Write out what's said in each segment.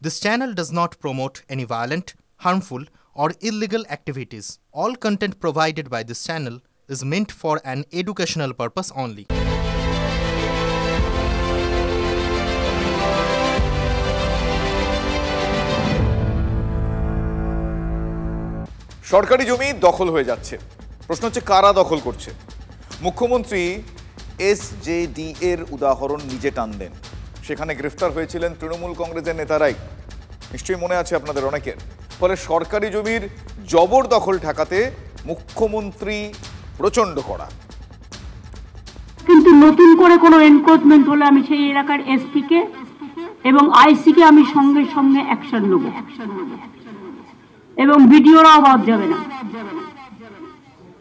This channel does not promote any violent, harmful, or illegal activities. All content provided by this channel is meant for an educational purpose only. সরকারি জমি দখল হয়ে যাচ্ছে। প্রশ্ন হচ্ছে কারা দখল করছে? মুখ্যমন্ত্রী এসজেডি এর উদাহরণ নিজে টানলেন। সেখানে গ্রেফতার হয়েছিলেন তৃণমূল কংগ্রেসের নেতারাই, নিশ্চয়ই মনে আছে আপনাদের অনেকের। ফলে সরকারি জমির জবরদখল ঠেকাতে মুখ্যমন্ত্রী প্রচন্ড কড়া। কিন্তু নতুন করে কোনো এনক্রোচমেন্ট হলে আমি সেই এলাকার এসপি কে এবং আইসি কে আমি সঙ্গে সঙ্গে অ্যাকশন নেব এবং ভিডিওরাও বাদ যাবে না।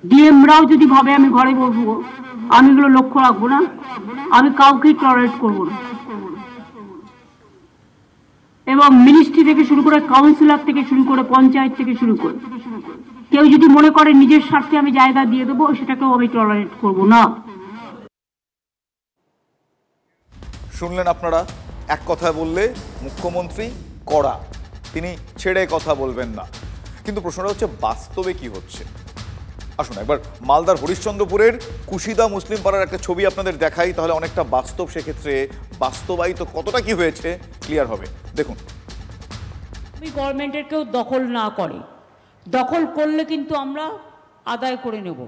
ডিএমরাও যদি ভাবে আমি ঘরে বসবো, আমি এগুলো লক্ষ্য রাখবো না, আমি কাউকেই টলারেট করবো না। এবং মিনিস্ট্রি থেকে শুরু করে, কাউন্সিলর থেকে শুরু করে, পঞ্চায়েত থেকে শুরু করে কেউ যদি মনে করে নিজের স্বার্থে আমি জায়গা দিয়ে দেবো, সেটাকেও আমি টলারেট করবো না। শুনলেন আপনারা, এক কথা বললে মুখ্যমন্ত্রী কড়া, তিনি ছেড়ে কথা বলবেন না। কিন্তু প্রশ্নটা হচ্ছে বাস্তবে কি হচ্ছে। আসুন একবার মালদার হরিশ্চন্দ্রপুরের কুশিদা মুসলিম পাড়ার একটা ছবি আপনাদের দেখাই, তাহলে অনেকটা বাস্তব, সেক্ষেত্রে বাস্তবায়িত কতটা কি হয়েছে ক্লিয়ার হবে। দেখুন, গভর্নমেন্টের কেউ দখল না করে, দখল করলে কিন্তু আমরা আদায় করে নেব।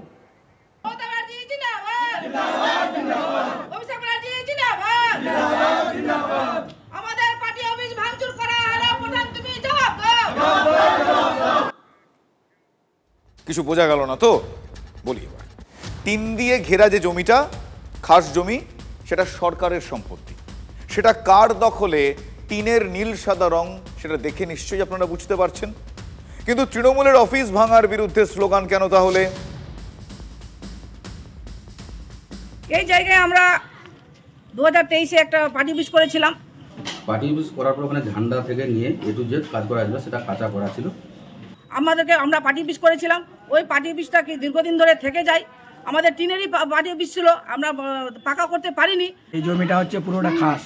কিছু বোঝা গেল না তো? বলি এবার, টিন দিয়ে ঘেরা যে জমিটা, খাস জমি, সেটা সরকারের সম্পত্তি। সেটা কার দখলে, টিনের নীল সাদা রং, সেটা দেখে নিশ্চয়ই আপনারা বুঝতে পারছেন। কিন্তু তৃণমূলের অফিস ভাঙার বিরুদ্ধে স্লোগান কেন তাহলে? এই জায়গায় আমরা 2023-এ একটা পার্টি অফিস করেছিলাম। পার্টি অফিস করার পর ওখানে ঝান্ডা থেকে নিয়ে এ টু জেড কাজ করা ছিল, সেটা কাঁচা করা ছিল। আমরা পার্টি অফিস করেছিলাম, ওই পার্টি অফিসটা কি দীর্ঘদিন ধরে থেকে যায়। আমাদের টিনেরই পার্টি অফিস ছিল, আমরা পাকা করতে পারিনি। এই জমিটা হচ্ছে পুরোটা খাস,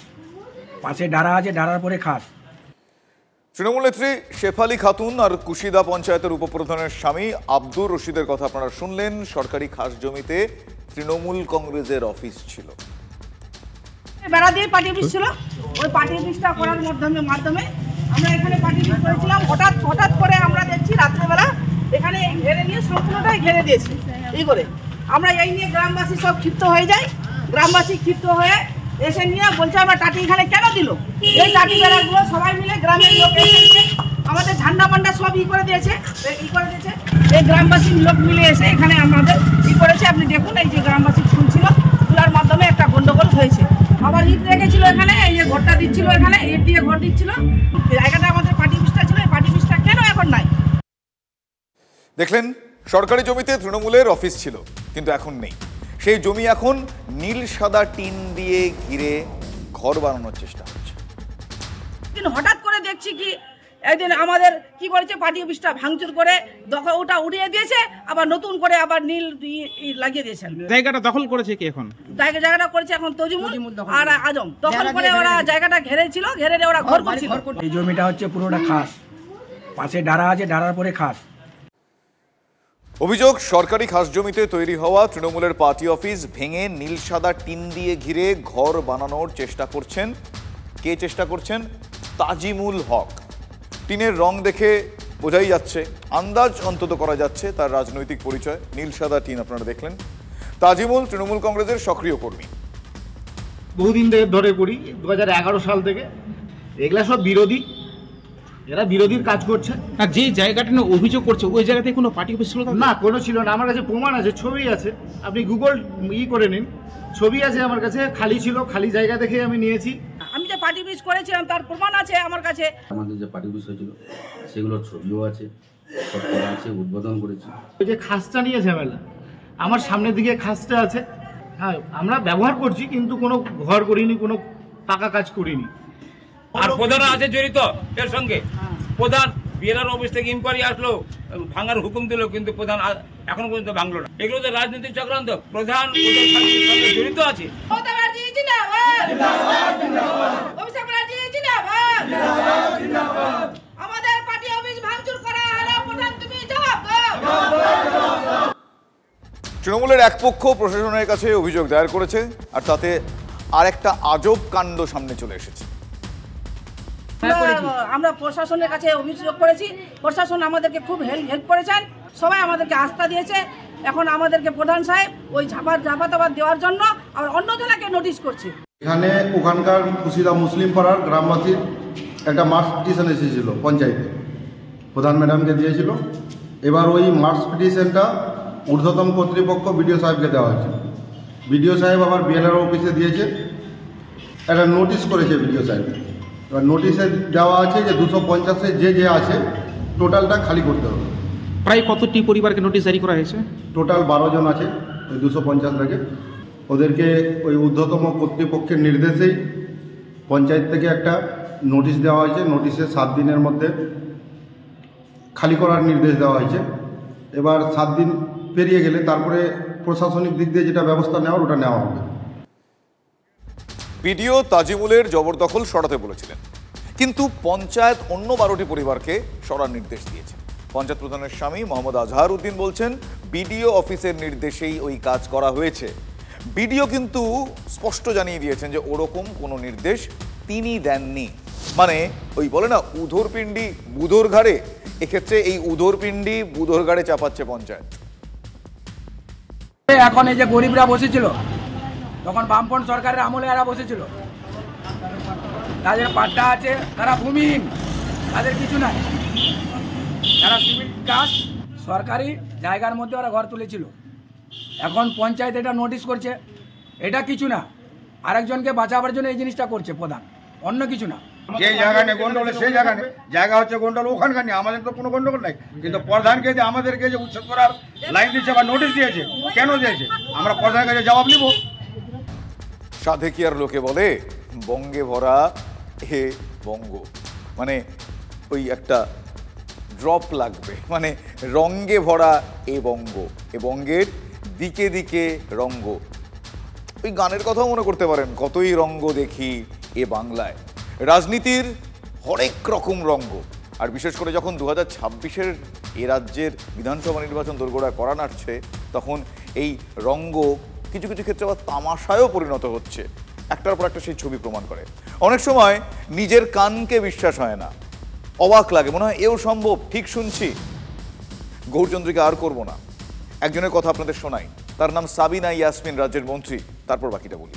পাশে ডাড়া আছে, ডাড়ার পরে খাস। তৃণমূল নেত্রী শেফালি খাতুন আর কুশিদা পঞ্চায়েতের উপপ্রধানের স্বামী আব্দুর রশিদের কথা আপনারা শুনলেন। সরকারি খাস জমিতে তৃণমূল কংগ্রেসের অফিস ছিল, বেড়া দিয়ে পার্টি অফিস ছিল। ওই পার্টি অফিসটা করার মাধ্যমে আমরা এখানে পার্টি অফিস করেছিলাম। হঠাৎ করে আমরা দেখছি রাত্রেবেলা এখানে ঘেরে নিয়ে সম্পূর্ণটাই ঘেরে দিয়েছি। এই করে আমরা এই নিয়ে গ্রামবাসী সব ক্ষিপ্ত হয়ে যায়। গ্রামবাসী ক্ষিপ্ত হয়ে এসে নিয়ে বলছে আমরা টাটি এখানে কেন দিল। এই টাটি বেড়াগুলো সবাই মিলে গ্রামের লোক এসে আমাদের ঝান্ডা পান্ডা সব করে দিয়েছে। এই গ্রামবাসীর লোক মিলে এসে এখানে আমাদের করেছে। আপনি দেখুন, এই যে গ্রামবাসী শুনছিল, তোলার মাধ্যমে একটা গন্ডগোল হয়েছে। আবার ইট রেখেছিল এখানে, এই যে ঘরটা দিচ্ছিল এখানে, ইট দিয়ে ঘর দিচ্ছিল। জায়গাটা আমাদের পার্টি অফিসটা ছিল, এই পার্টি অফিসটা কেন এখন নাই? দেখলেন, সরকারি জমিতে তৃণমূলের অফিস ছিল, কিন্তু এখন নেই। সেই জমি এখন নীল সাদা টিন দিয়ে ঘিরে ঘর বানানোর চেষ্টা হচ্ছে। কিন্তু হঠাৎ করে দেখছি কি একদিন আমাদের কি করেছে, পার্টি অফিসটা ভাঙচুর করে ওটা উড়িয়ে দিয়েছে, আবার নতুন করে আবার নীল লাগিয়ে দিয়েছেন। জায়গাটা দখল করেছে কি এখন? জায়গাটা করেছে এখন তজিমুল আর আজম দখল করে ওরা জায়গাটা ঘেরেছিল, ঘেরে ওরা ঘর করছিল। এই জমিটা হচ্ছে পুরোটা খাস, পাশে ডাড়া আছে, ডাড়ার পরে খাস। অভিযোগ, সরকারি খাস জমিতে তৈরি হওয়া তৃণমূলের পার্টি অফিস ভেঙে নীল সাদা টিন দিয়ে ঘিরে ঘর বানানোর চেষ্টা করছেন। কে চেষ্টা করছেন? তাজিমুল হক। টিনের রং দেখে বোঝাই যাচ্ছে, আন্দাজ অন্তত করা যাচ্ছে তার রাজনৈতিক পরিচয়। নীল সাদা টিন আপনারা দেখলেন। তাজিমুল তৃণমূল কংগ্রেসের সক্রিয় কর্মী, বহুদিন ধরে করি, 2011 সাল থেকে। এগুলা সব বিরোধী, এরা বিরোধীর কাজ করছে। না, যে জায়গাটা নিয়ে অভিযোগ করছে ওই জায়গাতে কোনো পার্টি অফিস ছিল না? কোনো ছিল না। আমার কাছে প্রমাণ আছে, ছবি আছে, আপনি গুগল করে নিন, ছবি আছে আমার কাছে। খালি ছিল, খালি জায়গা দেখে আমি নিয়েছি। আমি যে পার্টি অফিস করেছিলাম তার প্রমাণ আছে আমার কাছে। আমাদের যে পার্টি অফিস হয়েছিল সেগুলোর ছবিও আছে, সব করা আছে, উদ্বোধন করেছি। ওই যে খাসটা নিয়ে ঝামেলা, আমার সামনের দিকে খাসটা আছে। হ্যাঁ, আমরা ব্যবহার করছি, কিন্তু কোনো ঘর করিনি, কোনো পাকা কাজ করিনি। আর প্রধান আছে জড়িত এর সঙ্গে। প্রধান বিএলআর অফিস থেকে ইনকোয়ারি আসলো, ভাঙার হুকুম দিল, কিন্তু প্রধান এখন পর্যন্ত ভাঙলো না। এগুলো তো রাজনৈতিক চক্রান্ত। প্রধান সঙ্গে জড়িত আছে। তৃণমূলের এক পক্ষ প্রশাসনের কাছে অভিযোগ দায়ের করেছে, আর তাতে আর একটা আজব কাণ্ড সামনে চলে এসেছে। আমরা প্রশাসনের কাছে অভিযোগ করেছি, প্রশাসন আমাদেরকে খুব হেল্প করেছেন, সবাই আমাদেরকে আস্থা দিয়েছে। এখন আমাদেরকে প্রধান সাহেব ওই ঝাপাতাবাদ দেওয়ার জন্য আর অন্য জেলাকে নোটিশ করছে। এখানে ওখানকার কুশিদা মুসলিম পাড়ার গ্রামবাসীর একটা মার্চ পিটিশন এসেছিল পঞ্চায়েতে, প্রধান ম্যাডামকে দিয়েছিল। এবার ওই মার্চ পিটিশনটা ঊর্ধ্বতম কর্তৃপক্ষ বিডিও সাহেবকে দেওয়া হয়েছে। বিডিও সাহেব আবার বিএলআর অফিসে দিয়েছে, একটা নোটিশ করেছে বিডিও সাহেব। এবার নোটিশে দেওয়া আছে যে 250-এ যে আছে টোটালটা খালি করতে হবে। প্রায় কতটি পরিবারকে নোটিশ জারি করা হয়েছে? টোটাল 12 জন আছে ওই 250 থেকে। ওদেরকে ওই ঊর্ধ্বতম কর্তৃপক্ষের নির্দেশেই পঞ্চায়েত থেকে একটা নোটিশ দেওয়া হয়েছে। নোটিশে 7 দিনের মধ্যে খালি করার নির্দেশ দেওয়া হয়েছে। এবার 7 দিন পেরিয়ে গেলে তারপরে প্রশাসনিক দিক দিয়ে যেটা ব্যবস্থা নেওয়ার ওটা নেওয়া হবে। বিডিও তাজিমুলের জবরদখল সরাতে বলেছিলেন, কিন্তু পঞ্চায়েত অন্য 12টি পরিবারকে সরার নির্দেশ দিয়েছে। পঞ্চায়েত প্রধানের স্বামী মোহাম্মদ আজহার উদ্দিন বলছেন, বিডিও অফিসের নির্দেশেই ওই কাজ করা হয়েছে। বিডিও কিন্তু স্পষ্ট জানিয়ে দিয়েছেন যে ওরকম কোনো নির্দেশ তিনি দেননি। মানে ওই বলে না উধোর পিণ্ডি বুধোর ঘাড়ে, এক্ষেত্রে এই উধোর পিণ্ডি বুধোর ঘাড়ে চাপাচ্ছে পঞ্চায়েত। এখন এই যে গরিবরা বসেছিল, তখন বামপন্থী সরকারের আমলে এরা বসেছিল, তাদের পাট্টা আছে, তারা ভূমিহীন, তাদের কিছু নাই, তারা সিভিল কাস্ট সরকারি জায়গার মধ্যে ওরা ঘর তুলেছিল। এখন পঞ্চায়েত এটা নোটিশ করছে, এটা কিছু না, আরেকজনকে বাঁচাবার জন্য এই জিনিসটা করছে প্রধান, অন্য কিছু না। যে জায়গা নেই গন্ডগোল, সেই জায়গা নেই, জায়গা হচ্ছে গন্ডগোল ওখানকার নেই, আমাদের তো কোনো গন্ডগোল নাই। কিন্তু প্রধানকে যে আমাদেরকে যে উচ্ছেদ করার লাইন দিচ্ছে বা নোটিশ দিয়েছে, কেন দিয়েছে আমরা প্রধানের কাছে জবাব নিব। সাধেকিয়ার লোকে বলে বঙ্গে ভরা হে বঙ্গ, মানে ওই একটা ড্রপ লাগবে, মানে রঙ্গে ভরা এ বঙ্গ, এ বঙ্গের দিকে দিকে রঙ্গ। ওই গানের কথাও মনে করতে পারেন, কতই রঙ্গ দেখি এ বাংলায়। রাজনীতির হরেক রকম রঙ্গ, আর বিশেষ করে যখন 2026-এর এ রাজ্যের বিধানসভা নির্বাচন দোরগোড়া করা নাড়ছে, তখন এই রঙ্গ কিছু কিছু ক্ষেত্রে আবার তামাশায়ও পরিণত হচ্ছে। একটার পর একটা সেই ছবি প্রমাণ করে। অনেক সময় নিজের কানকে বিশ্বাস হয় না, অবাক লাগে, মনে হয় এও সম্ভব, ঠিক শুনছি। গৌরচন্দ্রীকে আর করব না, একজনের কথা আপনাদের শোনাই, তার নাম সাবিনা ইয়াসমিন, রাজ্যের মন্ত্রী। তারপর বাকিটা বলি।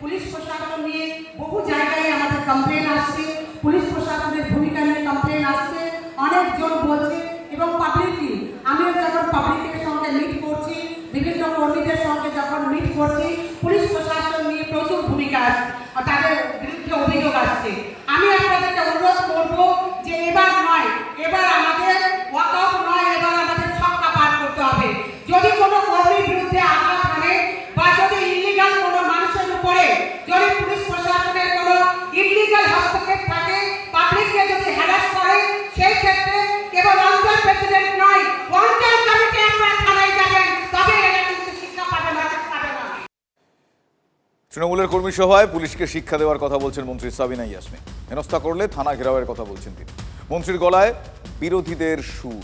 পুলিশ প্রশাসন নিয়ে বহু জায়গায় আমাদের কমপ্লেন আসছে, পুলিশ প্রশাসনের ভূমিকা নিয়ে কমপ্লেন আসছে, অনেকজন বলছে, এবং পাবলিকলি আমিও যখন পাবলিকের সঙ্গে মিট করছি, বিভিন্ন কর্মীদের সঙ্গে যখন মিট করছি, পুলিশ প্রশাসন নিয়ে প্রচুর ভূমিকা আসছে, তাদের বিরুদ্ধে অভিযোগ আসছে। আমি আপনাদেরকে অনুরোধ করব যে এবার নয়, এবার আমাদের ওয়াকআউট নয়, এবার আমাদের ছক্কা পার করতে হবে। যদি কোনো কর্মীর বিরুদ্ধে আঘাত মানে বা যদি ইলিগাল কোনো মানুষের উপরে যদি পুলিশ প্রশাসনের কোনো ইলিগাল হস্তক্ষেপ থাকে, পাবলিককে যদি হ্যারাস করে, সেই ক্ষেত্রে কেবল অঞ্চল প্রেসিডেন্ট নয়, অঞ্চল কমিটি আপনারা থানায় যাবেন, তবে এরা কিন্তু শিক্ষা পাবে না। তৃণমূলের কর্মী সভায় পুলিশকে শিক্ষা দেওয়ার কথা বলছেন মন্ত্রী সাবিনা ইয়াসমিন। হেনস্থা করলে থানা ঘেরাওয়ের কথা বলছেন তিনি। মন্ত্রীর গলায় বিরোধীদের সুর।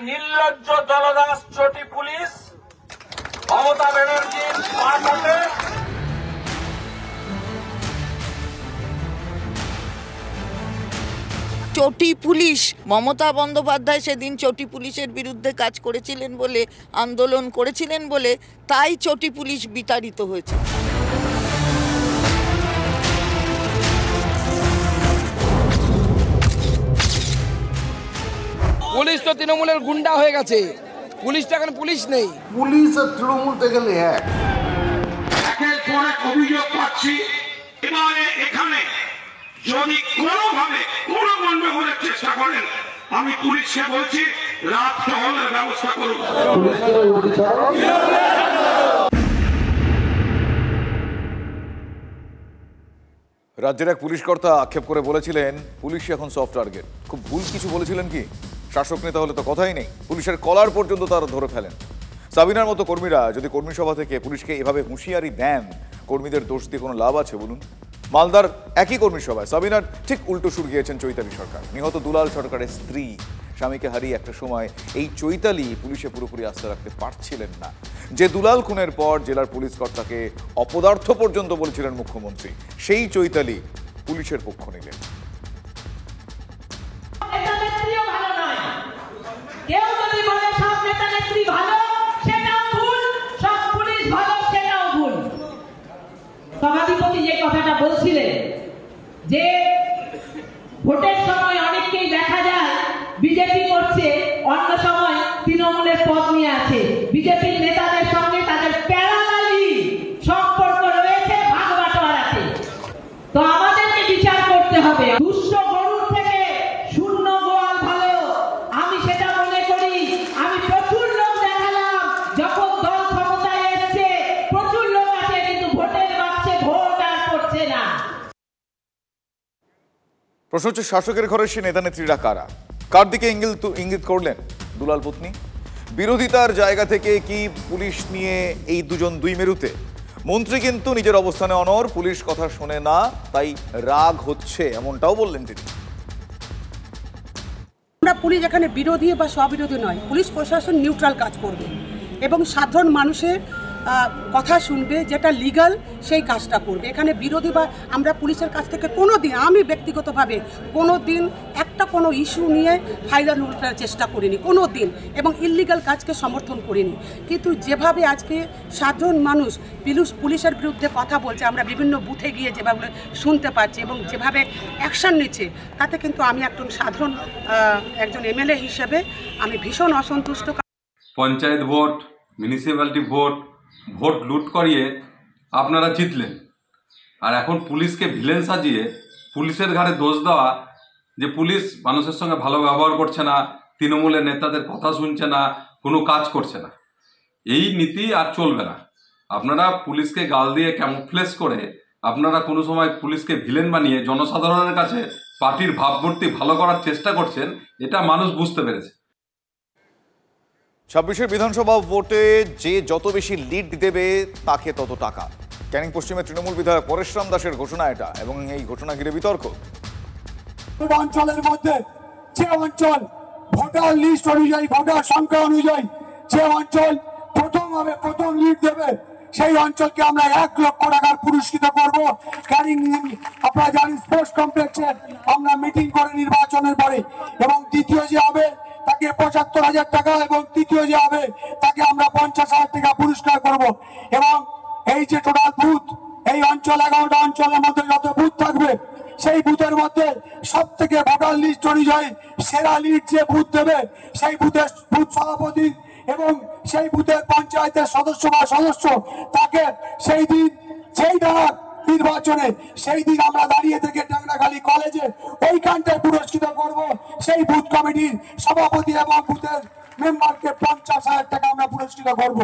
নির্লজ্জ দলদাস চটি পুলিশ মমতা ব্যানার্জির মারফতে চটি পুলিশ, মমতা বন্দ্যোপাধ্যায় সেদিন চটি পুলিশের বিরুদ্ধে কাজ করেছিলেন বলে, আন্দোলন করেছিলেন বলে, তাই চটি পুলিশ বিতাড়িত হয়েছে। পুলিশ তো তৃণমূলের গুন্ডা হয়ে গেছে, পুলিশটা এখন পুলিশ নেই। পুলিশ আর তৃণমূল থেকে গেলে একের পর এক অভিযোগ পাচ্ছি। এবারে এখানে যদি কোনোভাবে কোনো গন্ডগোলের চেষ্টা করেন, আমি পুলিশকে বলছি রাত টহলের ব্যবস্থা করুন। রাজ্যের এক পুলিশ কর্তা আক্ষেপ করে বলেছিলেন পুলিশ এখন সফট টার্গেট। খুব ভুল কিছু বলেছিলেন কি? শাসক নেতা হলে তো কথাই নেই, পুলিশের কলার পর্যন্ত তারা ধরে ফেলেন। সাবিনার মতো কর্মীরা যদি কর্মী সভা থেকে পুলিশকে এভাবে হুঁশিয়ারি দেন, কর্মীদের দোষ দিয়ে কোনো লাভ আছে বলুন? মালদার একই কর্মী সভায় সাবিনার ঠিক উল্টো সুর গিয়েছেন চৈতালি সরকার। নিহত দুলাল সরকারের স্ত্রী স্বামীকে হারিয়ে একটা সময় এই চৈতালি পুলিশে পুরোপুরি আস্থা রাখতে পারছিলেন না। যে দুলাল খুনের পর জেলার পুলিশ কর্তাকে অপদার্থ পর্যন্ত বলেছিলেন মুখ্যমন্ত্রী, সেই চৈতালি পুলিশের পক্ষ নিলেন। সভাধিপতি যে কথাটা বলছিলেন যে ভোটের সময় অনেককেই দেখা যায় বিজেপি করছে, অন্য সময় তৃণমূলের পদ নিয়ে আছে। বিজেপির নেতাদের সঙ্গে তাদের প্যারালালি সম্পর্ক রয়েছে, ভাগ বাটোয়ার আছে। তো আমাদেরকে বিচার করতে হবে। দুষ্ট গরুর থেকে শূন্য গোয়াল ভালো, আমি সেটা মনে করি। আমি প্রচুর লোক দেখালাম যখন দল ক্ষমতায় এসছে, প্রচুর লোক আছে কিন্তু ভোটের বাক্সে ভোট আর করছে না। প্রশ্ন হচ্ছে, শাসকের ঘরের সে নেতা নেত্রীরা কারা? কার দিকে ইঙ্গিত করলেন দুলাল পত্নী? বিরোধিতার জায়গা থেকে কি পুলিশ নিয়ে এই দুজন দুই মেরুতে? মন্ত্রী কিন্তু নিজের অবস্থানে অনড়, পুলিশ কথা শোনে না, তাই রাগ হচ্ছে, এমনটাও বললেন তিনি। আমরা পুলিশ এখানে বিরোধী বা স্ববিরোধী নয়, পুলিশ প্রশাসন নিউট্রাল কাজ করবে এবং সাধারণ মানুষের কথা শুনবে, যেটা লিগাল সেই কাজটা করবে। এখানে বিরোধী বা আমরা পুলিশের কাছ থেকে কোনো দিন, আমি ব্যক্তিগতভাবে কোনো দিন একটা কোনো ইস্যু নিয়ে ফায়দা লুটার চেষ্টা করিনি কোনো দিন, এবং ইললিগাল কাজকে সমর্থন করিনি। কিন্তু যেভাবে আজকে সাধারণ মানুষ পুলিশের বিরুদ্ধে কথা বলছে, আমরা বিভিন্ন বুথে গিয়ে যেভাবে শুনতে পাচ্ছি এবং যেভাবে অ্যাকশন নিচ্ছে, তাতে কিন্তু আমি একজন এমএলএ হিসেবে আমি ভীষণ অসন্তুষ্ট। পঞ্চায়েত ভোট, মিউনিসিপ্যালিটি ভোট লুট করিয়ে আপনারা জিতলেন, আর এখন পুলিশকে ভিলেন সাজিয়ে পুলিশের ঘাড়ে দোষ দেওয়া যে পুলিশ মানুষের সঙ্গে ভালো ব্যবহার করছে না, তৃণমূলের নেতাদের কথা শুনছে না, কোনো কাজ করছে না, এই নীতি আর চলবে না। আপনারা পুলিশকে গাল দিয়ে ক্যামোফ্লেজ করে আপনারা কোনো সময় পুলিশকে ভিলেন বানিয়ে জনসাধারণের কাছে পার্টির ভাবমূর্তি ভালো করার চেষ্টা করছেন, এটা মানুষ বুঝতে পেরেছে। 26-এর বিধানসভা ভোটে যে যত বেশি লিড দেবে তাকে তত টাকা। ক্যানিং পশ্চিমের তৃণমূল বিধায়ক পরেশরাম দাসের ঘোষণা এটা, এবং এই ঘোষণা ঘিরে বিতর্ক। অঞ্চলের মধ্যে যে অঞ্চল ভোটার লিস্ট অনুযায়ী, ভোটার সংখ্যা অনুযায়ী যে অঞ্চল প্রথম লিড দেবে, সেই অঞ্চলকে আমরা 1 লক্ষ টাকার পুরস্কৃত করব। ক্যানিং আপনারা জানেন স্পোর্টস কমপ্লেক্সে আমরা মিটিং করে নির্বাচনের পরে, এবং দ্বিতীয় যে হবে তাকে 75,000 টাকা, এবং তৃতীয় যে হবে তাকে আমরা 50,000 টাকা পুরস্কার করব। এবং এই যে টোটাল বুথ, এই অঞ্চল 11টা অঞ্চলের মধ্যে যত বুথ থাকবে, সেই বুথের মধ্যে সব থেকে ভোটার লিস্ট অনুযায়ী সেরা লিড যে বুথ দেবে, সেই বুথের বুথ সভাপতি এবং সেই বুথের পঞ্চায়েতের সদস্য বা সদস্য, তাকে সেই দিন সেই ডাক নির্বাচনে সেই দিন আমরা দাঁড়িয়ে থেকে টাংরাখালী কলেজে ওইখানটায় পুরস্কৃত করব। সেই বুথ কমিটির সভাপতি এবং বুথের মেম্বারকে 50,000 টাকা আমরা পুরস্কৃত করব।